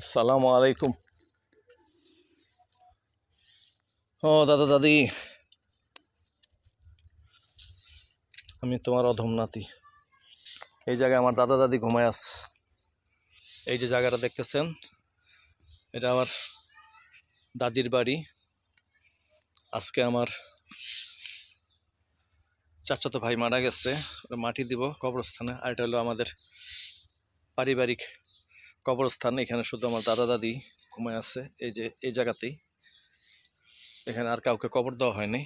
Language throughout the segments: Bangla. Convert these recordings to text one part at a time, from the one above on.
আসসালামু আলাইকুম। ও দাদা দাদি, আমি তোমার অধম নাতি। এই জায়গায় আমার দাদা দাদি ঘুমায় আস। এই যে জায়গাটা দেখতেছেন, এটা আমার দাদির বাড়ি। আজকে আমার চাচাতো ভাই মারা গেছে, মাটি দিব কবরস্থানে। আর এটা হলো আমাদের পারিবারিক কবরস্থান। এখানে শুধু আমার দাদা দাদি ঘুমায় আছে, এই যে এই জায়গাতেই। এখানে আর কাউকে কবর দেওয়া হয়নি।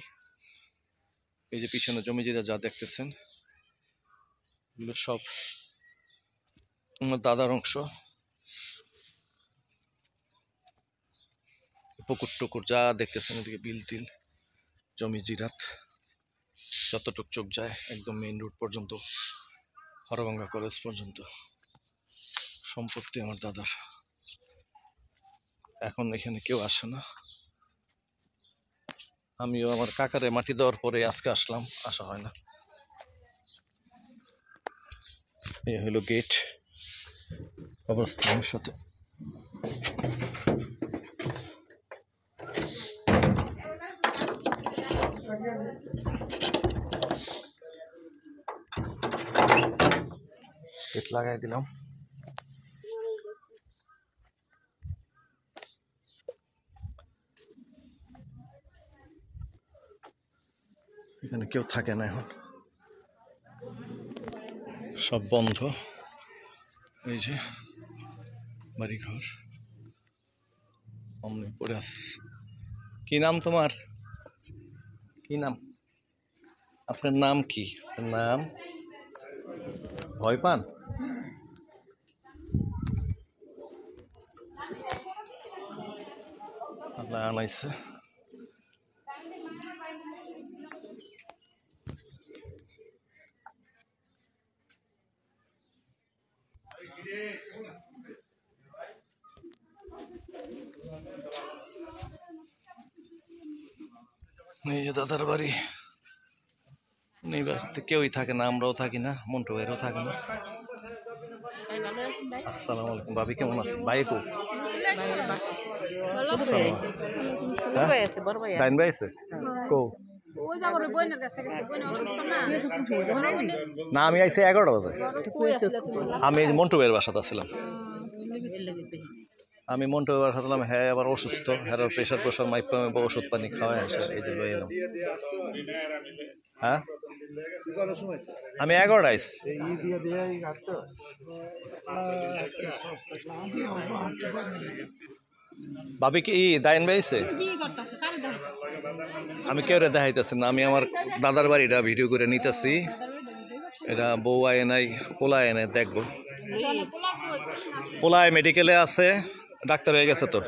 এই যে পিছনে জমিজিরা যা দেখতেছেন, এগুলো সব আমার দাদার অংশ। পুকুর টুকুর যা দেখতেছেন, এদিকে বিল টিল, জমি জিরাত, যতটুক চোখ যায় একদম মেইন রোড পর্যন্ত, হরগঙ্গা কলেজ পর্যন্ত সম্পত্তি আমার দাদার। এখন এখানে কেউ আসে না। আমিও আমার কাকারে মাটি দেওয়ার পরে আজকে আসলাম, আসা হয় না। এই হলো গেট কবরস্থানের সাথে। গেট লাগাই দিলাম। এখানে কেউ থাকে না, এখন সব বন্ধ। এই যে বাড়িঘর অমনি পড়ে আস। কি নাম তোমার? কি নাম? আপনার নাম কি? নাম? ভয় পান? আল্লাহ আনাইছে। এই যে দাদার বাড়ি। এই বাড়িতে কেউই থাকে না, আমরাও থাকি না, মন্টু ভাইয়েরও থাকে না। আসসালামু আলাইকুম। ভাবি কেমন আছেন? ভাই কো? ডাইন ভাই আছে কো? না, আমি আইসি 11টা বাজে। আমি মন্টু ভাইয়ের বাসাতে আসছিলাম। আমি মন্টু ভাইয়ের বাসাতে ছিলাম। হ্যাঁ, আবার অসুস্থ, হ্যাঁ প্রেশার মাইপ ওষুধ পানি খাওয়াই আসে, এই যে লই এলাম। হ্যাঁ, আমি 11টা আইস। ভাবি কি দাইন ভাইছে? আমি কেউ দেখাইতেছি না। আমি আমার দাদার বাড়িটা ভিডিও করে নিতেছি। এটা বউ আয় নাই, পোলা আয় নাই, দেখবো। পোলায় মেডিকেলে আছে, ডাক্তার হয়ে গেছে তো।